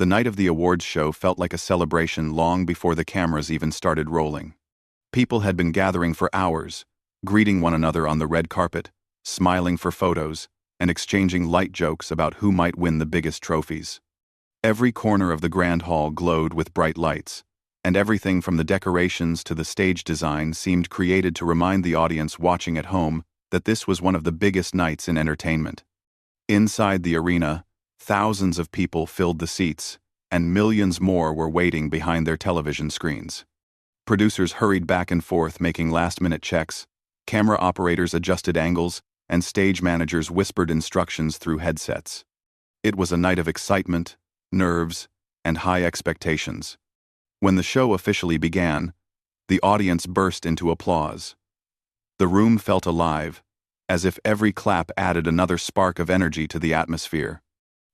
The night of the awards show felt like a celebration long before the cameras even started rolling. People had been gathering for hours, greeting one another on the red carpet, smiling for photos, and exchanging light jokes about who might win the biggest trophies. Every corner of the grand hall glowed with bright lights, and everything from the decorations to the stage design seemed created to remind the audience watching at home that this was one of the biggest nights in entertainment. Inside the arena, thousands of people filled the seats, and millions more were waiting behind their television screens. Producers hurried back and forth making last-minute checks, camera operators adjusted angles, and stage managers whispered instructions through headsets. It was a night of excitement, nerves, and high expectations. When the show officially began, the audience burst into applause. The room felt alive, as if every clap added another spark of energy to the atmosphere.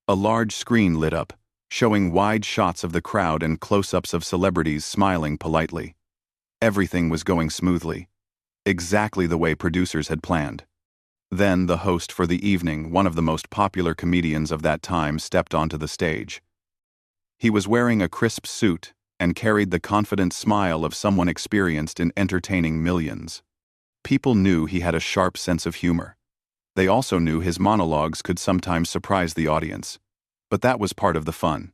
A large screen lit up, showing wide shots of the crowd and close-ups of celebrities smiling politely. Everything was going smoothly, exactly the way producers had planned. Then the host for the evening, one of the most popular comedians of that time, stepped onto the stage. He was wearing a crisp suit and carried the confident smile of someone experienced in entertaining millions. People knew he had a sharp sense of humor. They also knew his monologues could sometimes surprise the audience, but that was part of the fun.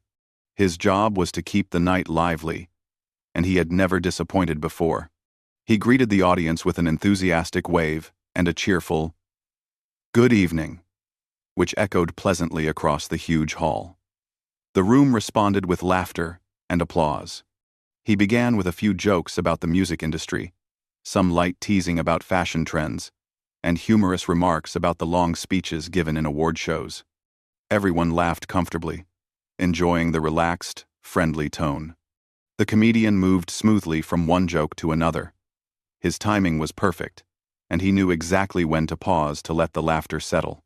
His job was to keep the night lively, and he had never disappointed before. He greeted the audience with an enthusiastic wave and a cheerful, "Good evening," which echoed pleasantly across the huge hall. The room responded with laughter and applause. He began with a few jokes about the music industry, some light teasing about fashion trends, and humorous remarks about the long speeches given in award shows. Everyone laughed comfortably, enjoying the relaxed, friendly tone. The comedian moved smoothly from one joke to another. His timing was perfect, and he knew exactly when to pause to let the laughter settle.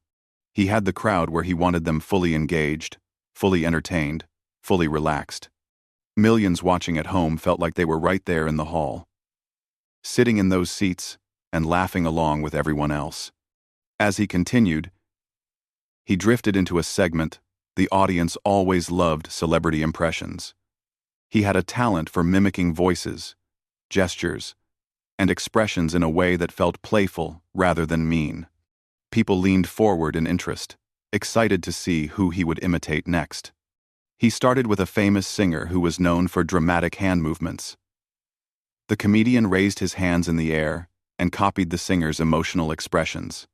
He had the crowd where he wanted them, fully engaged, fully entertained, fully relaxed. Millions watching at home felt like they were right there in the hall, sitting in those seats and laughing along with everyone else. As he continued, he drifted into a segment the audience always loved: celebrity impressions. He had a talent for mimicking voices, gestures, and expressions in a way that felt playful rather than mean. People leaned forward in interest, excited to see who he would imitate next. He started with a famous singer who was known for dramatic hand movements. The comedian raised his hands in the air and copied the singer's emotional expressions.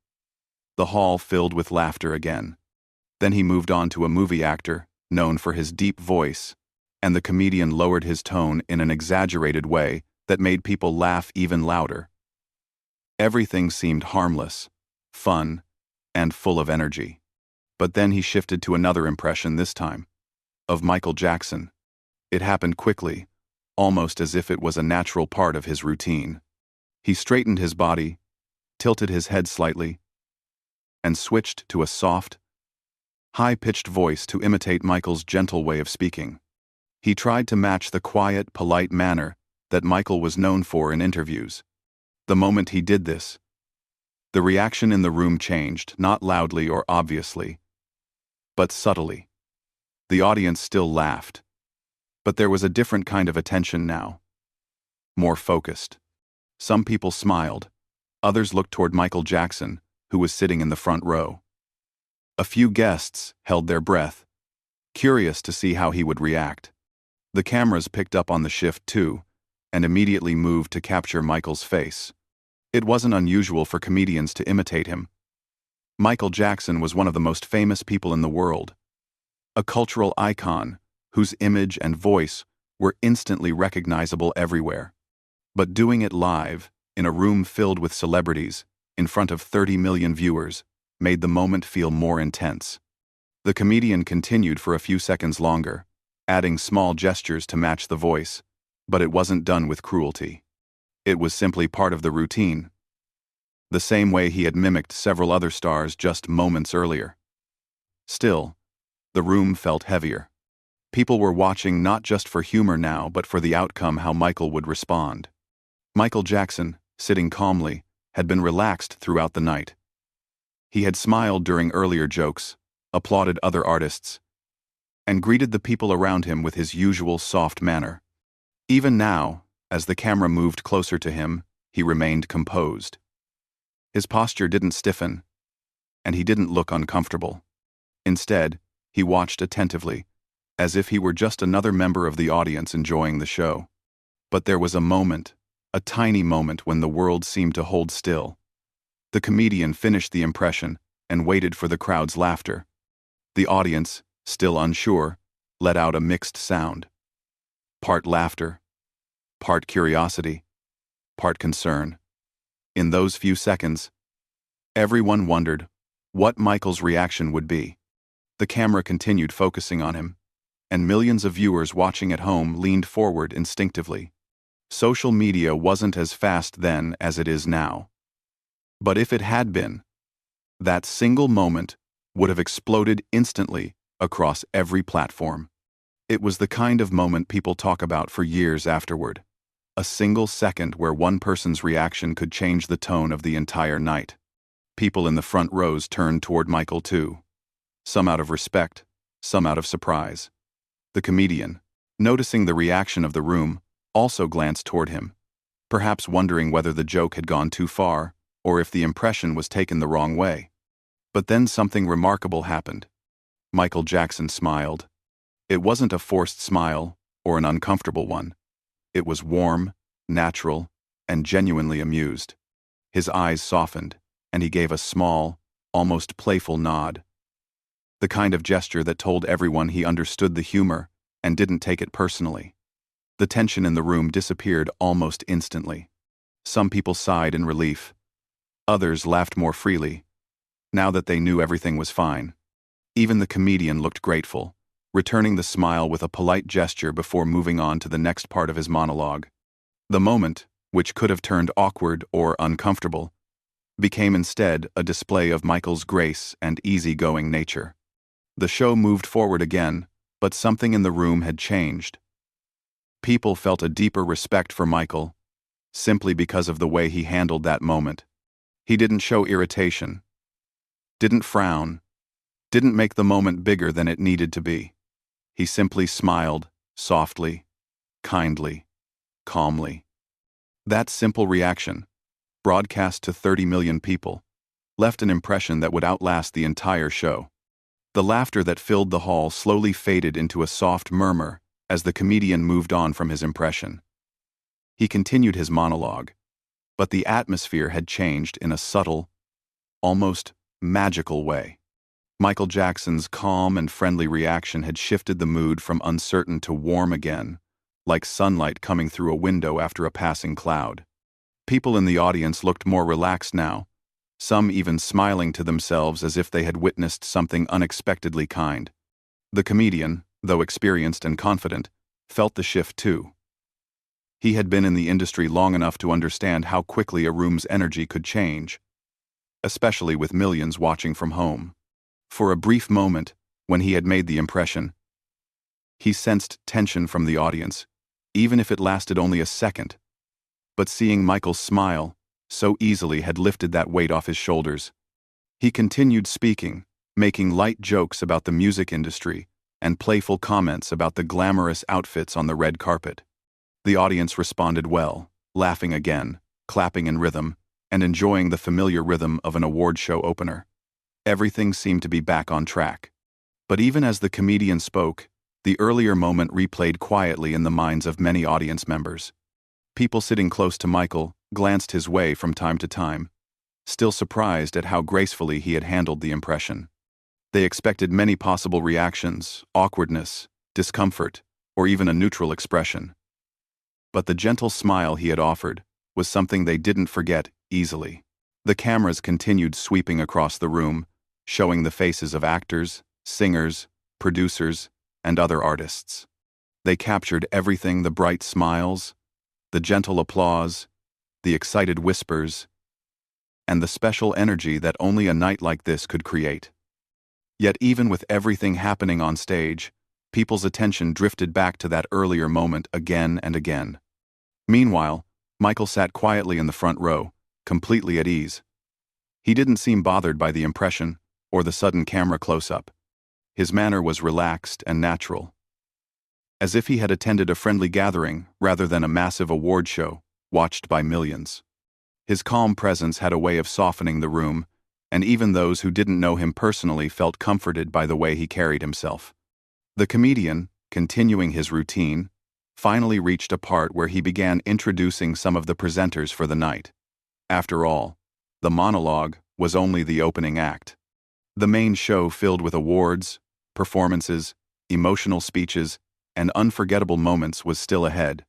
The hall filled with laughter again. Then he moved on to a movie actor known for his deep voice, and the comedian lowered his tone in an exaggerated way that made people laugh even louder. Everything seemed harmless, fun, and full of energy. But then he shifted to another impression, this time of Michael Jackson. It happened quickly, almost as if it was a natural part of his routine. He straightened his body, tilted his head slightly, and switched to a soft, high-pitched voice to imitate Michael's gentle way of speaking. He tried to match the quiet, polite manner that Michael was known for in interviews. The moment he did this, the reaction in the room changed, not loudly or obviously, but subtly. The audience still laughed, but there was a different kind of attention now, more focused. Some people smiled, others looked toward Michael Jackson, who was sitting in the front row. A few guests held their breath, curious to see how he would react. The cameras picked up on the shift too, and immediately moved to capture Michael's face. It wasn't unusual for comedians to imitate him. Michael Jackson was one of the most famous people in the world, a cultural icon whose image and voice were instantly recognizable everywhere. But doing it live, in a room filled with celebrities, in front of 30 million viewers, made the moment feel more intense. The comedian continued for a few seconds longer, adding small gestures to match the voice, but it wasn't done with cruelty. It was simply part of the routine, the same way he had mimicked several other stars just moments earlier. Still, the room felt heavier. People were watching not just for humor now, but for the outcome, how Michael would respond. Michael Jackson, sitting calmly, had been relaxed throughout the night. He had smiled during earlier jokes, applauded other artists, and greeted the people around him with his usual soft manner. Even now, as the camera moved closer to him, he remained composed. His posture didn't stiffen, and he didn't look uncomfortable. Instead, he watched attentively, as if he were just another member of the audience enjoying the show. But there was a moment, a tiny moment when the world seemed to hold still. The comedian finished the impression and waited for the crowd's laughter. The audience, still unsure, let out a mixed sound. Part laughter, part curiosity, part concern. In those few seconds, everyone wondered what Michael's reaction would be. The camera continued focusing on him, and millions of viewers watching at home leaned forward instinctively. Social media wasn't as fast then as it is now. But if it had been, that single moment would have exploded instantly across every platform. It was the kind of moment people talk about for years afterward. A single second where one person's reaction could change the tone of the entire night. People in the front rows turned toward Michael too. Some out of respect, some out of surprise. The comedian, noticing the reaction of the room, also glanced toward him, perhaps wondering whether the joke had gone too far or if the impression was taken the wrong way. But then something remarkable happened. Michael Jackson smiled. It wasn't a forced smile or an uncomfortable one. It was warm, natural, and genuinely amused. His eyes softened, and he gave a small, almost playful nod. The kind of gesture that told everyone he understood the humor and didn't take it personally. The tension in the room disappeared almost instantly. Some people sighed in relief. Others laughed more freely, now that they knew everything was fine. Even the comedian looked grateful, returning the smile with a polite gesture before moving on to the next part of his monologue. The moment, which could have turned awkward or uncomfortable, became instead a display of Michael's grace and easygoing nature. The show moved forward again, but something in the room had changed. People felt a deeper respect for Michael, simply because of the way he handled that moment. He didn't show irritation, didn't frown, didn't make the moment bigger than it needed to be. He simply smiled, softly, kindly, calmly. That simple reaction, broadcast to 30 million people, left an impression that would outlast the entire show. The laughter that filled the hall slowly faded into a soft murmur as the comedian moved on from his impression. He continued his monologue, but the atmosphere had changed in a subtle, almost magical way. Michael Jackson's calm and friendly reaction had shifted the mood from uncertain to warm again, like sunlight coming through a window after a passing cloud. People in the audience looked more relaxed now, some even smiling to themselves as if they had witnessed something unexpectedly kind. The comedian, though experienced and confident, felt the shift too. He had been in the industry long enough to understand how quickly a room's energy could change, especially with millions watching from home. For a brief moment, when he had made the impression, he sensed tension from the audience, even if it lasted only a second. But seeing Michael's smile so easily had lifted that weight off his shoulders. He continued speaking, making light jokes about the music industry and playful comments about the glamorous outfits on the red carpet. The audience responded well, laughing again, clapping in rhythm, and enjoying the familiar rhythm of an award show opener. Everything seemed to be back on track. But even as the comedian spoke, the earlier moment replayed quietly in the minds of many audience members. People sitting close to Michael glanced his way from time to time, still surprised at how gracefully he had handled the impression. They expected many possible reactions, awkwardness, discomfort, or even a neutral expression. But the gentle smile he had offered was something they didn't forget easily. The cameras continued sweeping across the room, showing the faces of actors, singers, producers, and other artists. They captured everything: the bright smiles, the gentle applause, the excited whispers, and the special energy that only a night like this could create. Yet even with everything happening on stage, people's attention drifted back to that earlier moment again and again. Meanwhile, Michael sat quietly in the front row, completely at ease. He didn't seem bothered by the impression or the sudden camera close-up. His manner was relaxed and natural, as if he had attended a friendly gathering rather than a massive award show, watched by millions. His calm presence had a way of softening the room, and even those who didn't know him personally felt comforted by the way he carried himself. The comedian, continuing his routine, finally reached a part where he began introducing some of the presenters for the night. After all, the monologue was only the opening act. The main show, filled with awards, performances, emotional speeches, and unforgettable moments, was still ahead.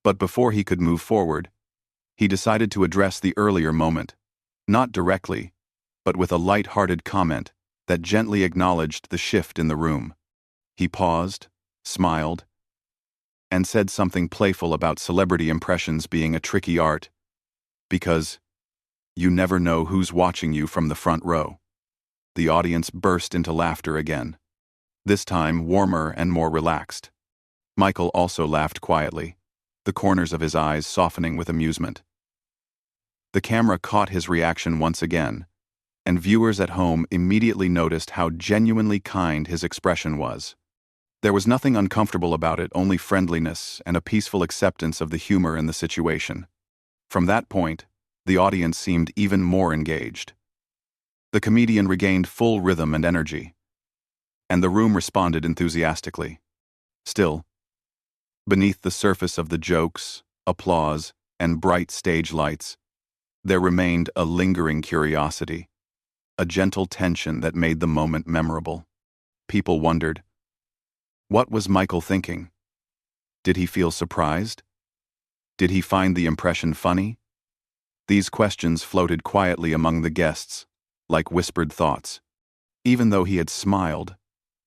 But before he could move forward, he decided to address the earlier moment, not directly, but with a light-hearted comment that gently acknowledged the shift in the room. He paused, smiled, and said something playful about celebrity impressions being a tricky art, because you never know who's watching you from the front row. The audience burst into laughter again, this time warmer and more relaxed. Michael also laughed quietly, the corners of his eyes softening with amusement. The camera caught his reaction once again, and viewers at home immediately noticed how genuinely kind his expression was. There was nothing uncomfortable about it, only friendliness and a peaceful acceptance of the humor in the situation. From that point, the audience seemed even more engaged. The comedian regained full rhythm and energy, and the room responded enthusiastically. Still, beneath the surface of the jokes, applause, and bright stage lights, there remained a lingering curiosity, a gentle tension that made the moment memorable. People wondered, what was Michael thinking? Did he feel surprised? Did he find the impression funny? These questions floated quietly among the guests, like whispered thoughts. Even though he had smiled,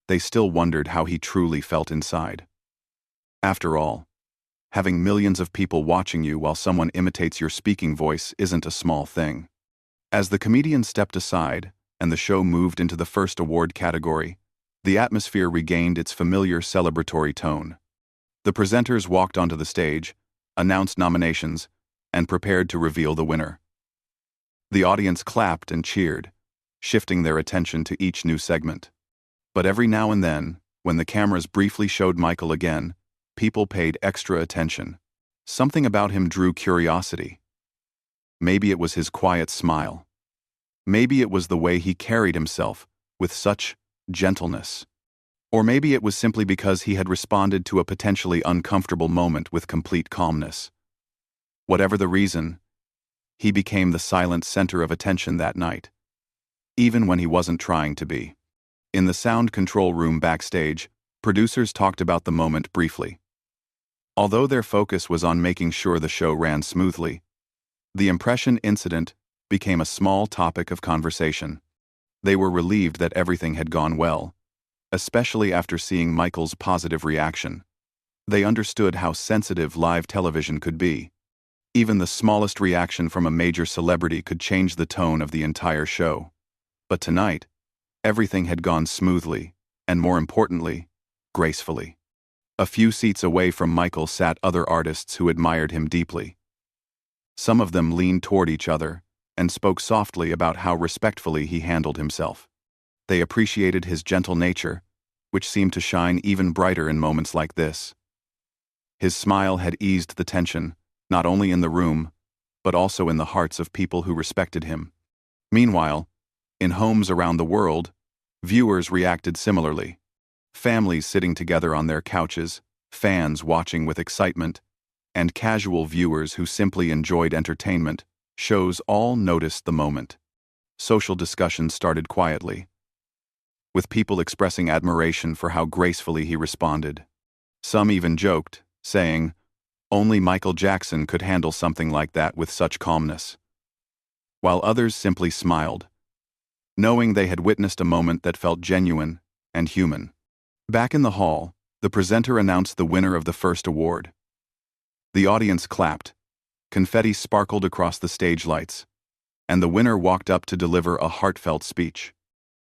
they still wondered how he truly felt inside. After all, having millions of people watching you while someone imitates your speaking voice isn't a small thing. As the comedian stepped aside and the show moved into the first award category, the atmosphere regained its familiar celebratory tone. The presenters walked onto the stage, announced nominations, and prepared to reveal the winner. The audience clapped and cheered, shifting their attention to each new segment. But every now and then, when the cameras briefly showed Michael again, people paid extra attention. Something about him drew curiosity. Maybe it was his quiet smile. Maybe it was the way he carried himself with such gentleness. Or maybe it was simply because he had responded to a potentially uncomfortable moment with complete calmness. Whatever the reason, he became the silent center of attention that night, even when he wasn't trying to be. In the sound control room backstage, producers talked about the moment briefly. Although their focus was on making sure the show ran smoothly, the impression incident became a small topic of conversation. They were relieved that everything had gone well, especially after seeing Michael's positive reaction. They understood how sensitive live television could be. Even the smallest reaction from a major celebrity could change the tone of the entire show. But tonight, everything had gone smoothly, and more importantly, gracefully. A few seats away from Michael sat other artists who admired him deeply. Some of them leaned toward each other and spoke softly about how respectfully he handled himself. They appreciated his gentle nature, which seemed to shine even brighter in moments like this. His smile had eased the tension, not only in the room, but also in the hearts of people who respected him. Meanwhile, in homes around the world, viewers reacted similarly. Families sitting together on their couches, fans watching with excitement, and casual viewers who simply enjoyed entertainment shows all noticed the moment. Social discussions started quietly, with people expressing admiration for how gracefully he responded. Some even joked, saying, "Only Michael Jackson could handle something like that with such calmness," while others simply smiled, knowing they had witnessed a moment that felt genuine and human. Back in the hall, the presenter announced the winner of the first award. The audience clapped, confetti sparkled across the stage lights, and the winner walked up to deliver a heartfelt speech.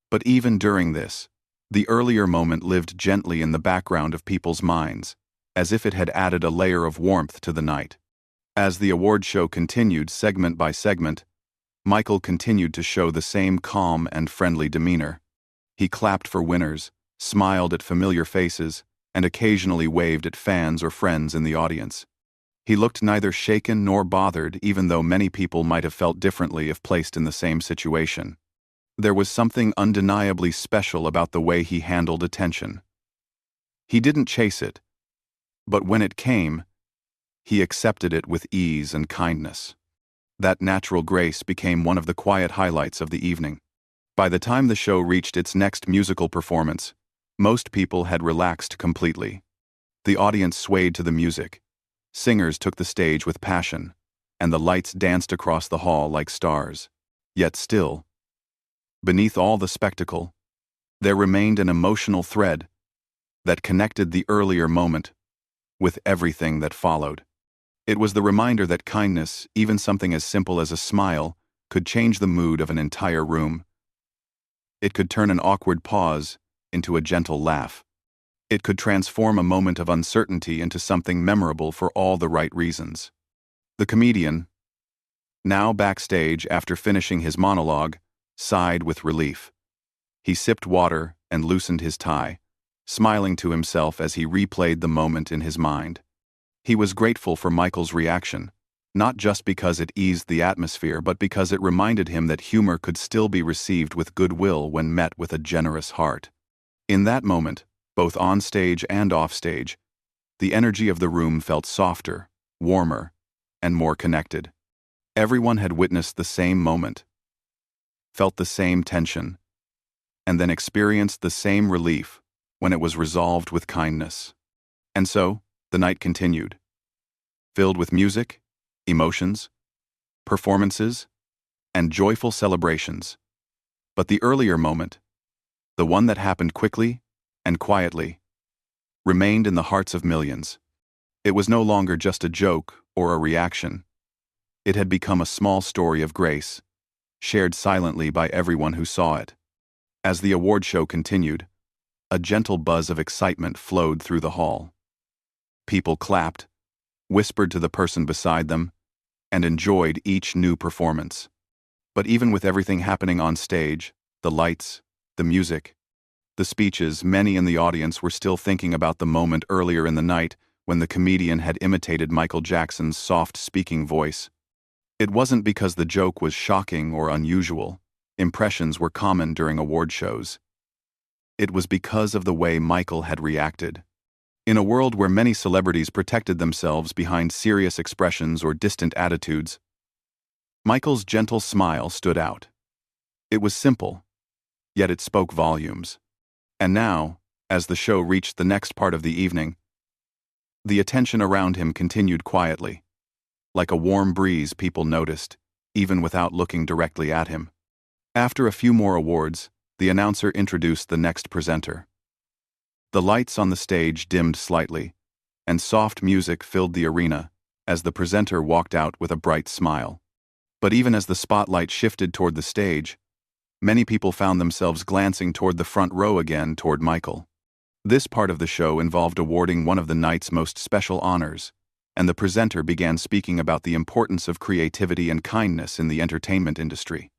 But even during this, the earlier moment lived gently in the background of people's minds, as if it had added a layer of warmth to the night. As the award show continued segment by segment, Michael continued to show the same calm and friendly demeanor. He clapped for winners, smiled at familiar faces, and occasionally waved at fans or friends in the audience. He looked neither shaken nor bothered, even though many people might have felt differently if placed in the same situation. There was something undeniably special about the way he handled attention. He didn't chase it, but when it came, he accepted it with ease and kindness. That natural grace became one of the quiet highlights of the evening. By the time the show reached its next musical performance, most people had relaxed completely. The audience swayed to the music. Singers took the stage with passion, and the lights danced across the hall like stars. Yet still, beneath all the spectacle, there remained an emotional thread that connected the earlier moment with everything that followed. It was the reminder that kindness, even something as simple as a smile, could change the mood of an entire room. It could turn an awkward pause into a gentle laugh. It could transform a moment of uncertainty into something memorable for all the right reasons. The comedian, now backstage after finishing his monologue, sighed with relief. He sipped water and loosened his tie, smiling to himself as he replayed the moment in his mind. He was grateful for Michael's reaction, not just because it eased the atmosphere, but because it reminded him that humor could still be received with goodwill when met with a generous heart. In that moment, both on stage and off stage, the energy of the room felt softer, warmer, and more connected. Everyone had witnessed the same moment, felt the same tension, and then experienced the same relief when it was resolved with kindness. And so, the night continued, filled with music, emotions, performances, and joyful celebrations. But the earlier moment, the one that happened quickly and quietly, remained in the hearts of millions. It was no longer just a joke or a reaction. It had become a small story of grace, shared silently by everyone who saw it. As the award show continued, a gentle buzz of excitement flowed through the hall. People clapped, whispered to the person beside them, and enjoyed each new performance. But even with everything happening on stage, the lights, the music, the speeches, many in the audience were still thinking about the moment earlier in the night when the comedian had imitated Michael Jackson's soft speaking voice. It wasn't because the joke was shocking or unusual. Impressions were common during award shows. It was because of the way Michael had reacted. In a world where many celebrities protected themselves behind serious expressions or distant attitudes, Michael's gentle smile stood out. It was simple, yet it spoke volumes. And now, as the show reached the next part of the evening, the attention around him continued quietly. Like a warm breeze, people noticed, even without looking directly at him. After a few more awards, the announcer introduced the next presenter. The lights on the stage dimmed slightly, and soft music filled the arena as the presenter walked out with a bright smile. But even as the spotlight shifted toward the stage, many people found themselves glancing toward the front row again, toward Michael. This part of the show involved awarding one of the night's most special honors, and the presenter began speaking about the importance of creativity and kindness in the entertainment industry.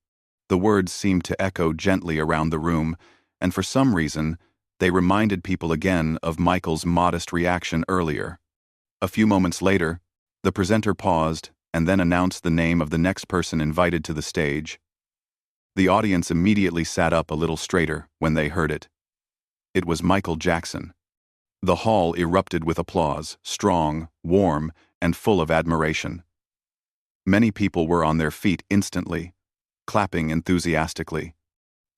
The words seemed to echo gently around the room, and for some reason, they reminded people again of Michael's modest reaction earlier. A few moments later, the presenter paused and then announced the name of the next person invited to the stage. The audience immediately sat up a little straighter when they heard it. It was Michael Jackson. The hall erupted with applause, strong, warm, and full of admiration. Many people were on their feet instantly, clapping enthusiastically.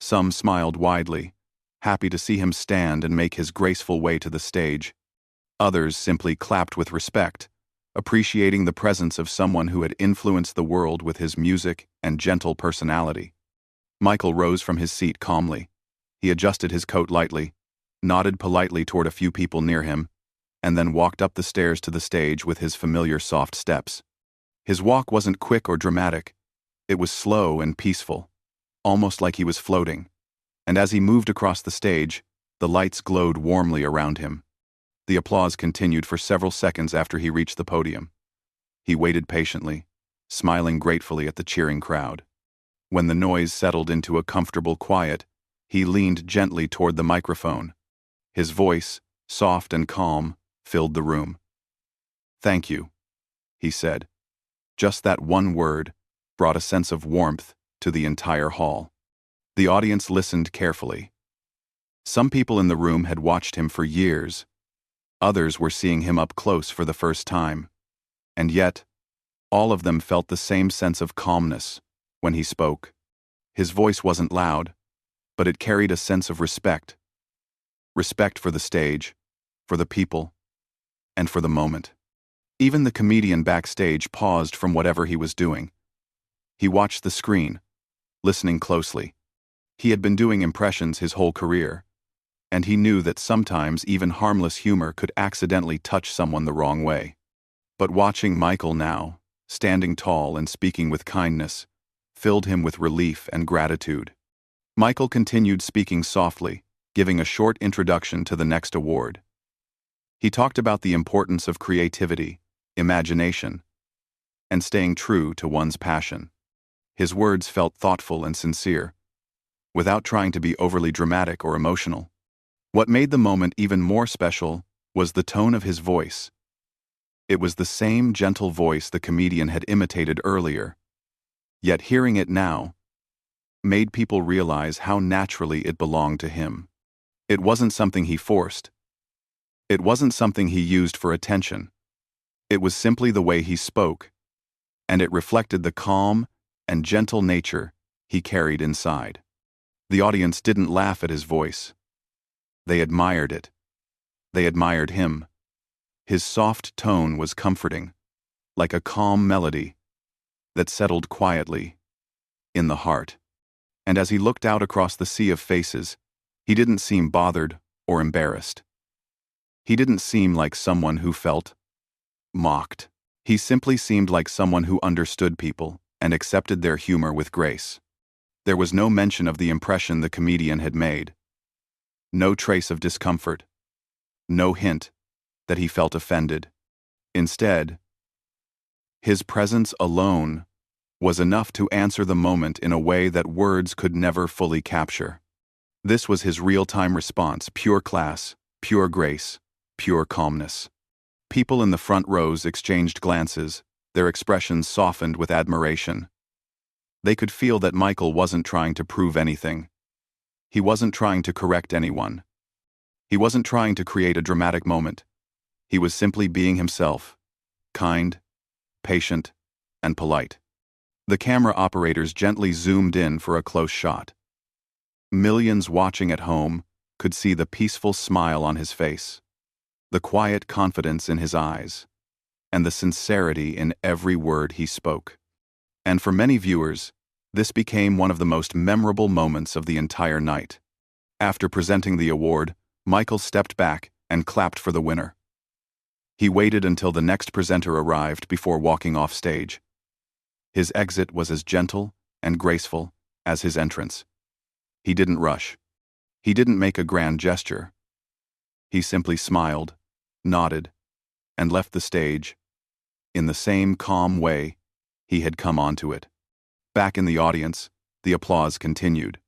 Some smiled widely, happy to see him stand and make his graceful way to the stage. Others simply clapped with respect, appreciating the presence of someone who had influenced the world with his music and gentle personality. Michael rose from his seat calmly. He adjusted his coat lightly, nodded politely toward a few people near him, and then walked up the stairs to the stage with his familiar soft steps. His walk wasn't quick or dramatic. It was slow and peaceful, almost like he was floating. And as he moved across the stage, the lights glowed warmly around him. The applause continued for several seconds after he reached the podium. He waited patiently, smiling gratefully at the cheering crowd. When the noise settled into a comfortable quiet, he leaned gently toward the microphone, His voice, soft and calm, filled the room. "Thank you," he said. Just that one word brought a sense of warmth to the entire hall. The audience listened carefully. Some people in the room had watched him for years. Others were seeing him up close for the first time. And yet, all of them felt the same sense of calmness when he spoke. His voice wasn't loud, but it carried a sense of respect. Respect for the stage, for the people, and for the moment. Even the comedian backstage paused from whatever he was doing. He watched the screen, listening closely. He had been doing impressions his whole career, and he knew that sometimes even harmless humor could accidentally touch someone the wrong way. But watching Michael now, standing tall and speaking with kindness, filled him with relief and gratitude. Michael continued speaking softly, giving a short introduction to the next award. He talked about the importance of creativity, imagination, and staying true to one's passion. His words felt thoughtful and sincere, without trying to be overly dramatic or emotional. What made the moment even more special was the tone of his voice. It was the same gentle voice the comedian had imitated earlier, yet hearing it now made people realize how naturally it belonged to him. It wasn't something he forced. It wasn't something he used for attention. It was simply the way he spoke, and it reflected the calm and gentle nature he carried inside. The audience didn't laugh at his voice. They admired it. They admired him. His soft tone was comforting, like a calm melody that settled quietly in the heart. And as he looked out across the sea of faces, he didn't seem bothered or embarrassed. He didn't seem like someone who felt mocked. He simply seemed like someone who understood people and accepted their humor with grace. There was no mention of the impression the comedian had made. No trace of discomfort. No hint that he felt offended. Instead, his presence alone was enough to answer the moment in a way that words could never fully capture. This was his real-time response, pure class, pure grace, pure calmness. People in the front rows exchanged glances, their expressions softened with admiration. They could feel that Michael wasn't trying to prove anything. He wasn't trying to correct anyone. He wasn't trying to create a dramatic moment. He was simply being himself, kind, patient, and polite. The camera operators gently zoomed in for a close shot. Millions watching at home could see the peaceful smile on his face, the quiet confidence in his eyes, and the sincerity in every word he spoke. And for many viewers, this became one of the most memorable moments of the entire night. After presenting the award, Michael stepped back and clapped for the winner. He waited until the next presenter arrived before walking off stage. His exit was as gentle and graceful as his entrance. He didn't rush. He didn't make a grand gesture. He simply smiled, nodded, and left the stage in the same calm way he had come onto it. Back in the audience, the applause continued.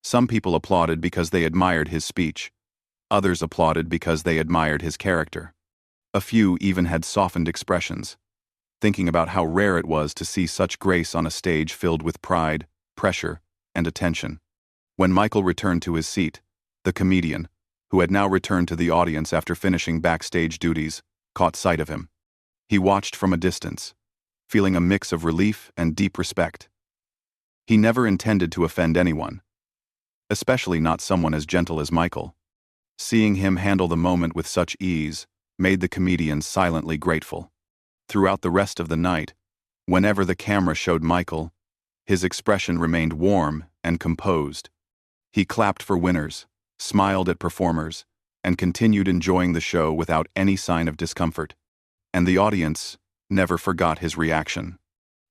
Some people applauded because they admired his speech. Others applauded because they admired his character. A few even had softened expressions, thinking about how rare it was to see such grace on a stage filled with pride, pressure, and attention. When Michael returned to his seat, the comedian, who had now returned to the audience after finishing backstage duties, caught sight of him. He watched from a distance, feeling a mix of relief and deep respect. He never intended to offend anyone, especially not someone as gentle as Michael. Seeing him handle the moment with such ease made the comedian silently grateful. Throughout the rest of the night, whenever the camera showed Michael, his expression remained warm and composed. He clapped for winners, smiled at performers, and continued enjoying the show without any sign of discomfort. And the audience never forgot his reaction.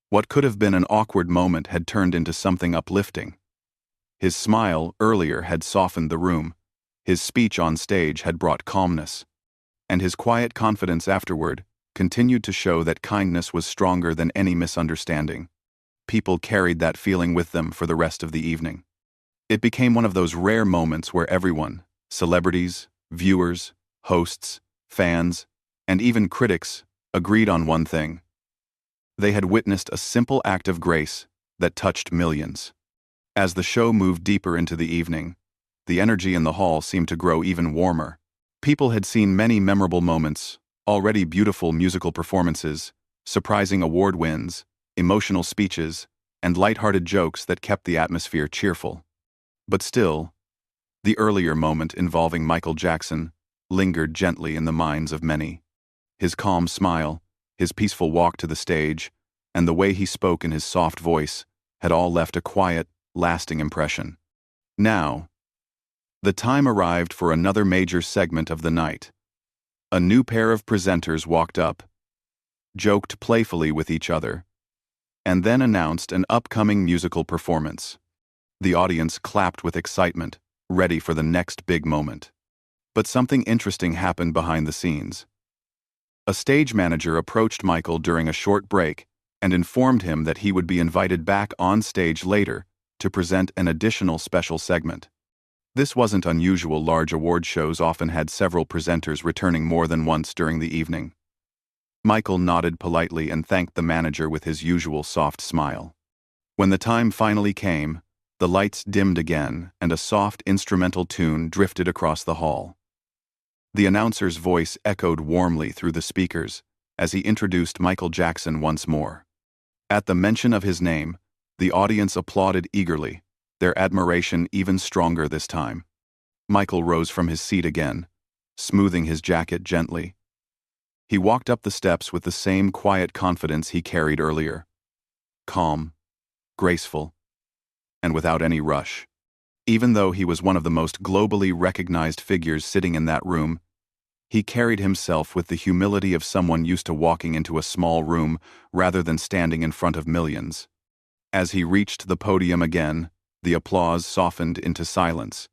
What could have been an awkward moment had turned into something uplifting. His smile earlier had softened the room. His speech on stage had brought calmness. And his quiet confidence afterward continued to show that kindness was stronger than any misunderstanding. People carried that feeling with them for the rest of the evening. It became one of those rare moments where everyone, Celebrities, viewers, hosts, fans, and even critics agreed on one thing. They had witnessed a simple act of grace that touched millions. As the show moved deeper into the evening, the energy in the hall seemed to grow even warmer. People had seen many memorable moments, already beautiful musical performances, surprising award wins, emotional speeches, and light-hearted jokes that kept the atmosphere cheerful. But still, the earlier moment involving Michael Jackson lingered gently in the minds of many. His calm smile, his peaceful walk to the stage, and the way he spoke in his soft voice had all left a quiet, lasting impression. Now, the time arrived for another major segment of the night. A new pair of presenters walked up, joked playfully with each other, and then announced an upcoming musical performance. The audience clapped with excitement, ready for the next big moment. But something interesting happened behind the scenes. A stage manager approached Michael during a short break and informed him that he would be invited back on stage later to present an additional special segment. This wasn't unusual. Large award shows often had several presenters returning more than once during the evening. Michael nodded politely and thanked the manager with his usual soft smile. When the time finally came, the lights dimmed again and a soft instrumental tune drifted across the hall. The announcer's voice echoed warmly through the speakers as he introduced Michael Jackson once more. At the mention of his name, the audience applauded eagerly, their admiration even stronger this time. Michael rose from his seat again, smoothing his jacket gently. He walked up the steps with the same quiet confidence he carried earlier. Calm, graceful, and without any rush. Even though he was one of the most globally recognized figures sitting in that room, he carried himself with the humility of someone used to walking into a small room rather than standing in front of millions. As he reached the podium again, the applause softened into silence.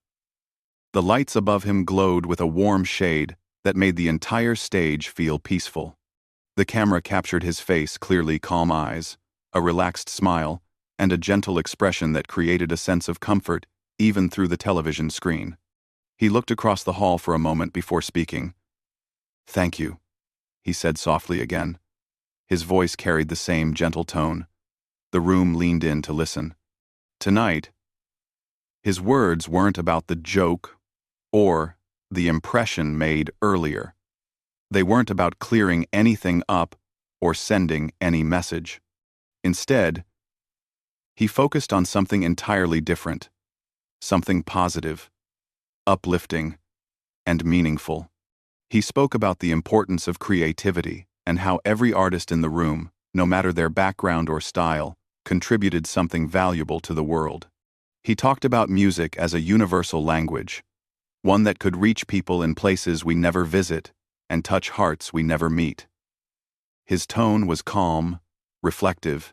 The lights above him glowed with a warm shade that made the entire stage feel peaceful. The camera captured his face, clearly calm eyes, a relaxed smile, and a gentle expression that created a sense of comfort even through the television screen. He looked across the hall for a moment before speaking. "Thank you," he said softly again. His voice carried the same gentle tone. The room leaned in to listen. Tonight, his words weren't about the joke or the impression made earlier. They weren't about clearing anything up or sending any message. Instead, he focused on something entirely different, something positive, uplifting, and meaningful. He spoke about the importance of creativity and how every artist in the room, no matter their background or style, contributed something valuable to the world. He talked about music as a universal language, one that could reach people in places we never visit and touch hearts we never meet. His tone was calm, reflective,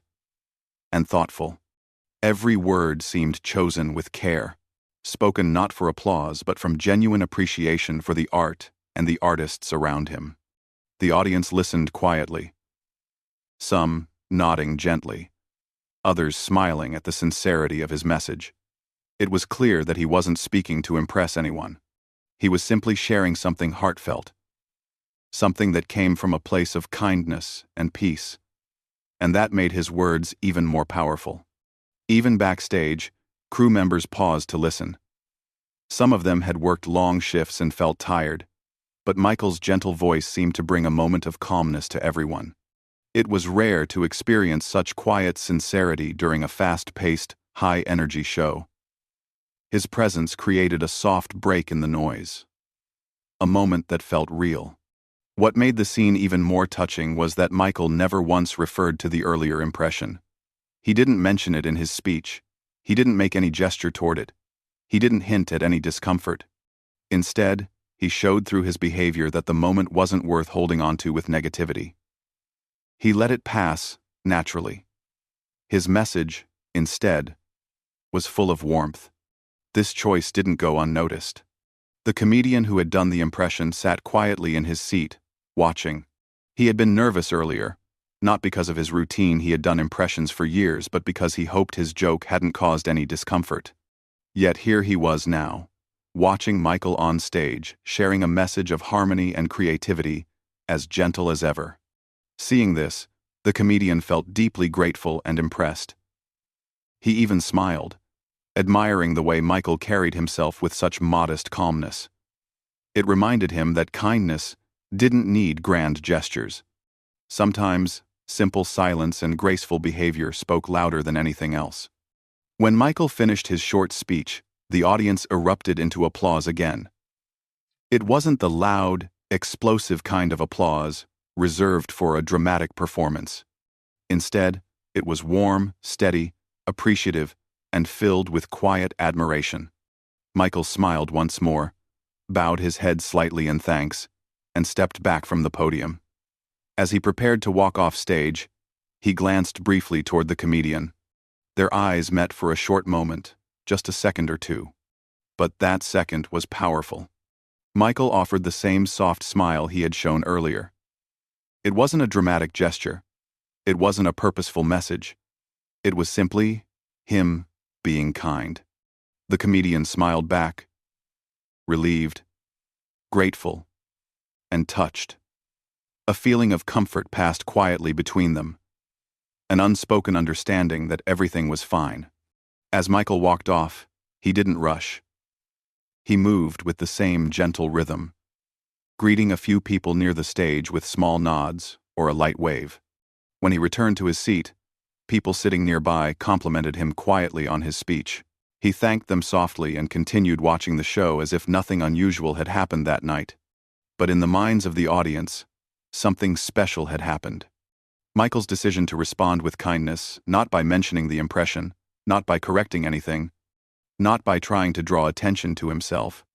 and thoughtful. Every word seemed chosen with care, spoken not for applause but from genuine appreciation for the art and the artists around him. The audience listened quietly, some nodding gently, others smiling at the sincerity of his message. It was clear that he wasn't speaking to impress anyone. He was simply sharing something heartfelt, something that came from a place of kindness and peace, and that made his words even more powerful. Even backstage, crew members paused to listen. Some of them had worked long shifts and felt tired, but Michael's gentle voice seemed to bring a moment of calmness to everyone. It was rare to experience such quiet sincerity during a fast-paced, high-energy show. His presence created a soft break in the noise, a moment that felt real. What made the scene even more touching was that Michael never once referred to the earlier impression. He didn't mention it in his speech. He didn't make any gesture toward it. He didn't hint at any discomfort. Instead, he showed through his behavior that the moment wasn't worth holding onto with negativity. He let it pass naturally. His message, instead, was full of warmth. This choice didn't go unnoticed. The comedian who had done the impression sat quietly in his seat, watching. He had been nervous earlier, not because of his routine. He had done impressions for years, but because he hoped his joke hadn't caused any discomfort. Yet here he was now, watching Michael on stage, sharing a message of harmony and creativity, as gentle as ever. Seeing this, the comedian felt deeply grateful and impressed. He even smiled, admiring the way Michael carried himself with such modest calmness. It reminded him that kindness didn't need grand gestures. Sometimes, simple silence and graceful behavior spoke louder than anything else. When Michael finished his short speech, the audience erupted into applause again. It wasn't the loud, explosive kind of applause reserved for a dramatic performance. Instead, it was warm, steady, appreciative, and filled with quiet admiration. Michael smiled once more, bowed his head slightly in thanks, and stepped back from the podium. As he prepared to walk off stage, he glanced briefly toward the comedian. Their eyes met for a short moment, just a second or two. But that second was powerful. Michael offered the same soft smile he had shown earlier. It wasn't a dramatic gesture. It wasn't a purposeful message. It was simply him being kind. The comedian smiled back, relieved, grateful, and touched. A feeling of comfort passed quietly between them, an unspoken understanding that everything was fine. As Michael walked off, he didn't rush. He moved with the same gentle rhythm, greeting a few people near the stage with small nods or a light wave. When he returned to his seat, people sitting nearby complimented him quietly on his speech. He thanked them softly and continued watching the show as if nothing unusual had happened that night. But in the minds of the audience, something special had happened. Michael's decision to respond with kindness, not by mentioning the impression, not by correcting anything, not by trying to draw attention to himself,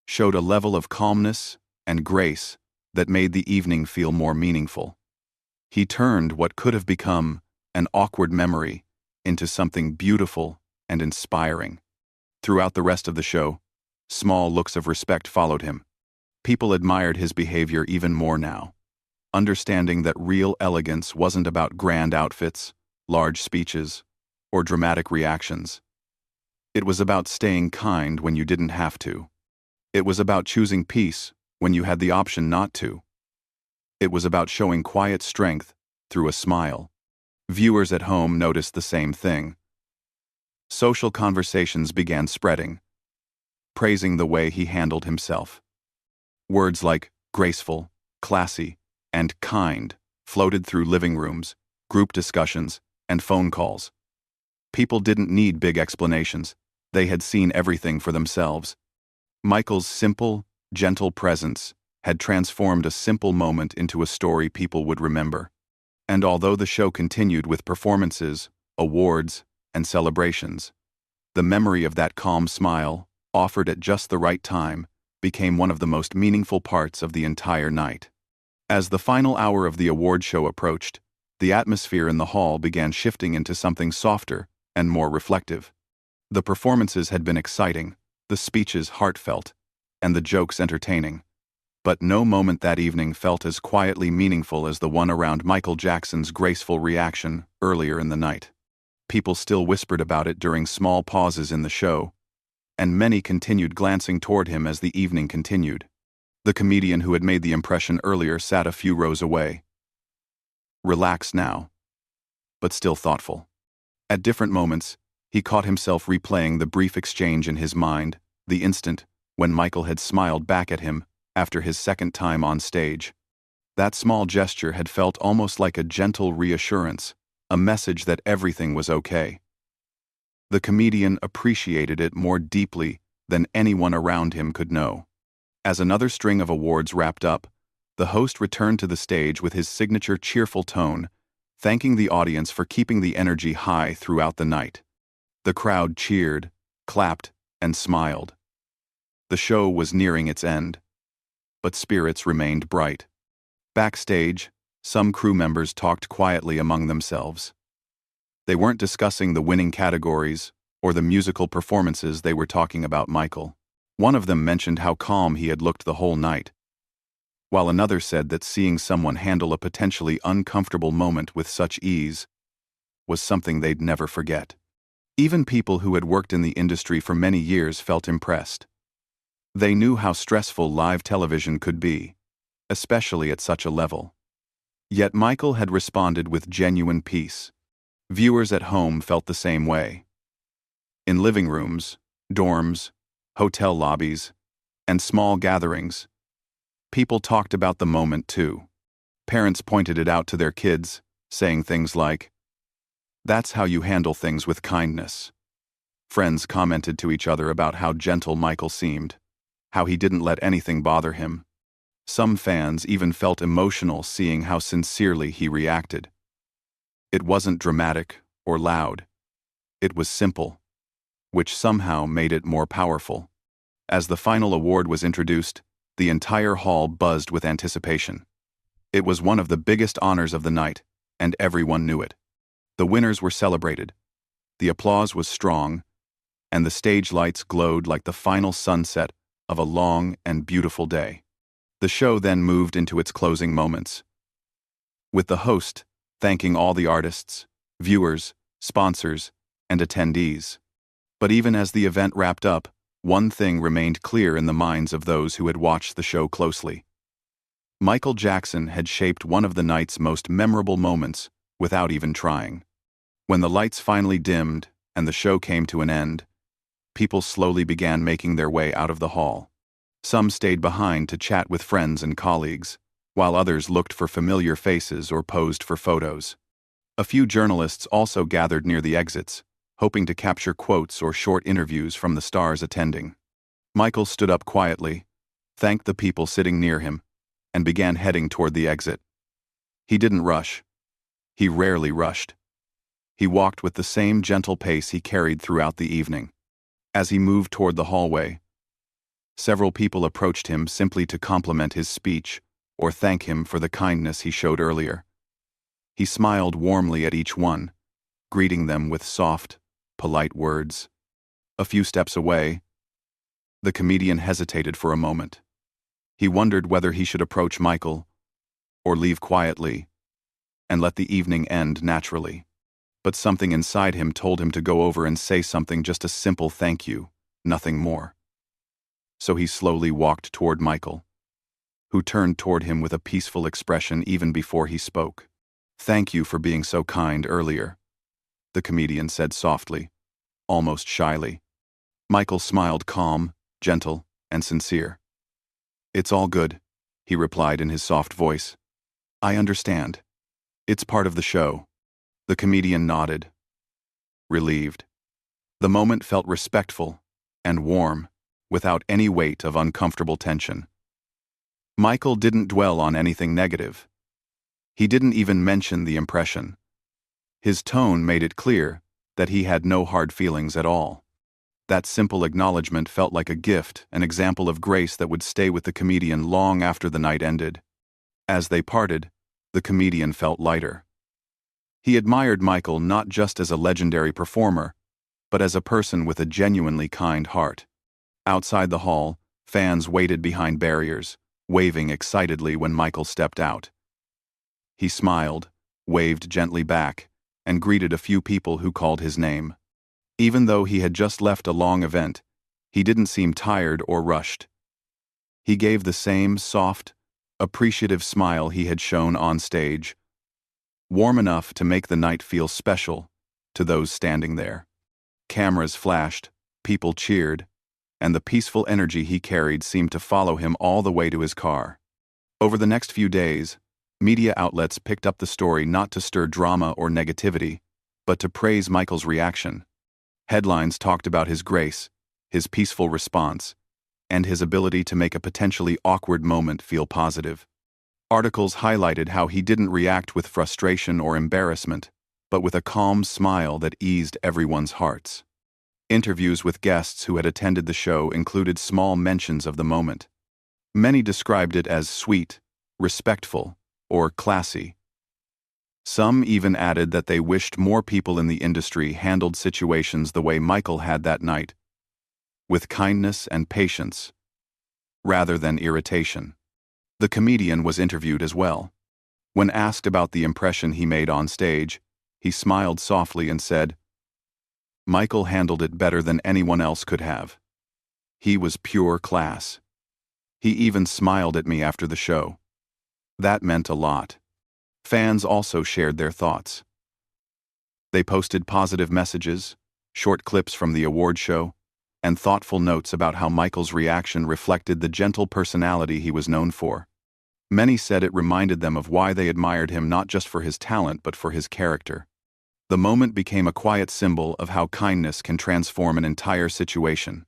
showed a level of calmness and grace that made the evening feel more meaningful. He turned what could have become an awkward memory into something beautiful and inspiring. Throughout the rest of the show, small looks of respect followed him. People admired his behavior even more now, understanding that real elegance wasn't about grand outfits, large speeches, or dramatic reactions. It was about staying kind when you didn't have to. It was about choosing peace when you had the option not to. It was about showing quiet strength through a smile. Viewers at home noticed the same thing. Social conversations began spreading, praising the way he handled himself. Words like graceful, classy, and kind floated through living rooms, group discussions, and phone calls. People didn't need big explanations. They had seen everything for themselves. Michael's simple, gentle presence had transformed a simple moment into a story people would remember. And although the show continued with performances, awards, and celebrations, the memory of that calm smile, offered at just the right time, became one of the most meaningful parts of the entire night. As the final hour of the award show approached, the atmosphere in the hall began shifting into something softer and more reflective. The performances had been exciting, the speeches heartfelt, and the jokes entertaining. But no moment that evening felt as quietly meaningful as the one around Michael Jackson's graceful reaction earlier in the night. People still whispered about it during small pauses in the show, and many continued glancing toward him as the evening continued. The comedian who had made the impression earlier sat a few rows away. Relaxed now, but still thoughtful. At different moments, he caught himself replaying the brief exchange in his mind, the instant when Michael had smiled back at him after his second time on stage. That small gesture had felt almost like a gentle reassurance, a message that everything was okay. The comedian appreciated it more deeply than anyone around him could know. As another string of awards wrapped up, the host returned to the stage with his signature cheerful tone, thanking the audience for keeping the energy high throughout the night. The crowd cheered, clapped, and smiled. The show was nearing its end, but spirits remained bright. Backstage, some crew members talked quietly among themselves. They weren't discussing the winning categories or the musical performances. They were talking about Michael. One of them mentioned how calm he had looked the whole night, while another said that seeing someone handle a potentially uncomfortable moment with such ease was something they'd never forget. Even people who had worked in the industry for many years felt impressed. They knew how stressful live television could be, especially at such a level. Yet Michael had responded with genuine peace. Viewers at home felt the same way. In living rooms, dorms, hotel lobbies, and small gatherings, people talked about the moment too. Parents pointed it out to their kids, saying things like, "That's how you handle things with kindness." Friends commented to each other about how gentle Michael seemed, how he didn't let anything bother him. Some fans even felt emotional seeing how sincerely he reacted. It wasn't dramatic or loud. It was simple, which somehow made it more powerful. As the final award was introduced, the entire hall buzzed with anticipation. It was one of the biggest honors of the night, and everyone knew it. The winners were celebrated. The applause was strong, and the stage lights glowed like the final sunset of a long and beautiful day. The show then moved into its closing moments, with the host thanking all the artists, viewers, sponsors, and attendees. But even as the event wrapped up, one thing remained clear in the minds of those who had watched the show closely. Michael Jackson had shaped one of the night's most memorable moments without even trying. When the lights finally dimmed and the show came to an end, people slowly began making their way out of the hall. Some stayed behind to chat with friends and colleagues, while others looked for familiar faces or posed for photos. A few journalists also gathered near the exits, hoping to capture quotes or short interviews from the stars attending. Michael stood up quietly, thanked the people sitting near him, and began heading toward the exit. He didn't rush. He rarely rushed. He walked with the same gentle pace he carried throughout the evening. As he moved toward the hallway, several people approached him simply to compliment his speech or thank him for the kindness he showed earlier. He smiled warmly at each one, greeting them with soft, polite words. A few steps away, the comedian hesitated for a moment. He wondered whether he should approach Michael or leave quietly and let the evening end naturally. But something inside him told him to go over and say something, just a simple thank you, nothing more. So he slowly walked toward Michael, who turned toward him with a peaceful expression even before he spoke. "Thank you for being so kind earlier," the comedian said softly, almost shyly. Michael smiled, calm, gentle, and sincere. "It's all good," he replied in his soft voice. "I understand. It's part of the show." The comedian nodded, relieved. The moment felt respectful and warm, without any weight of uncomfortable tension. Michael didn't dwell on anything negative. He didn't even mention the impression. His tone made it clear that he had no hard feelings at all. That simple acknowledgement felt like a gift, an example of grace that would stay with the comedian long after the night ended. As they parted, the comedian felt lighter. He admired Michael not just as a legendary performer, but as a person with a genuinely kind heart. Outside the hall, fans waited behind barriers, waving excitedly when Michael stepped out. He smiled, waved gently back, and greeted a few people who called his name. Even though he had just left a long event, he didn't seem tired or rushed. He gave the same soft, appreciative smile he had shown on stage, warm enough to make the night feel special to those standing there. Cameras flashed, people cheered, and the peaceful energy he carried seemed to follow him all the way to his car. Over the next few days, media outlets picked up the story not to stir drama or negativity, but to praise Michael's reaction. Headlines talked about his grace, his peaceful response, and his ability to make a potentially awkward moment feel positive. Articles highlighted how he didn't react with frustration or embarrassment, but with a calm smile that eased everyone's hearts. Interviews with guests who had attended the show included small mentions of the moment. Many described it as sweet, respectful, or classy. Some even added that they wished more people in the industry handled situations the way Michael had that night, with kindness and patience, rather than irritation. The comedian was interviewed as well. When asked about the impression he made on stage, he smiled softly and said, "Michael handled it better than anyone else could have." He was pure class. He even smiled at me after the show. That meant a lot. Fans also shared their thoughts. They posted positive messages, short clips from the award show, and thoughtful notes about how Michael's reaction reflected the gentle personality he was known for. Many said it reminded them of why they admired him, not just for his talent but for his character. The moment became a quiet symbol of how kindness can transform an entire situation.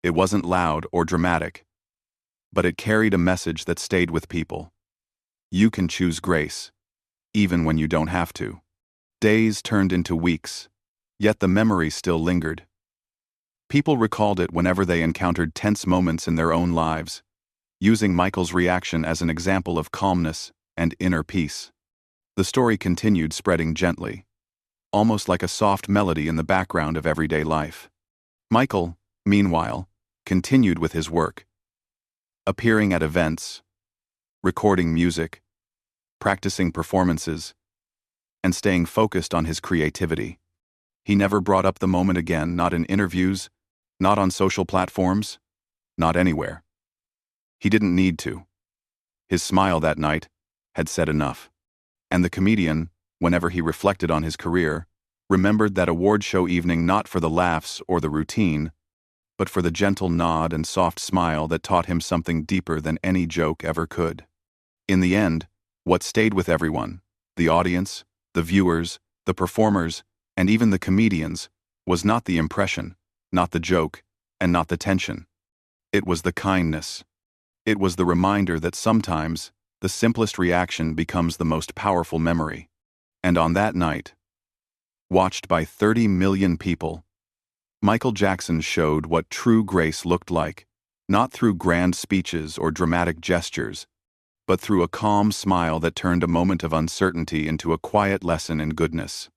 It wasn't loud or dramatic, but it carried a message that stayed with people. You can choose grace, even when you don't have to. Days turned into weeks, yet the memory still lingered. People recalled it whenever they encountered tense moments in their own lives, using Michael's reaction as an example of calmness and inner peace. The story continued, spreading gently, almost like a soft melody in the background of everyday life. Michael, meanwhile, continued with his work, appearing at events, recording music, practicing performances, and staying focused on his creativity. He never brought up the moment again, not in interviews, not on social platforms, not anywhere. He didn't need to. His smile that night had said enough. And the comedian, whenever he reflected on his career, remembered that award show evening not for the laughs or the routine, but for the gentle nod and soft smile that taught him something deeper than any joke ever could. In the end, what stayed with everyone, the audience, the viewers, the performers, and even the comedians, was not the impression, not the joke, and not the tension. It was the kindness. It was the reminder that sometimes the simplest reaction becomes the most powerful memory. And on that night, watched by 30 million people, Michael Jackson showed what true grace looked like, not through grand speeches or dramatic gestures, but through a calm smile that turned a moment of uncertainty into a quiet lesson in goodness.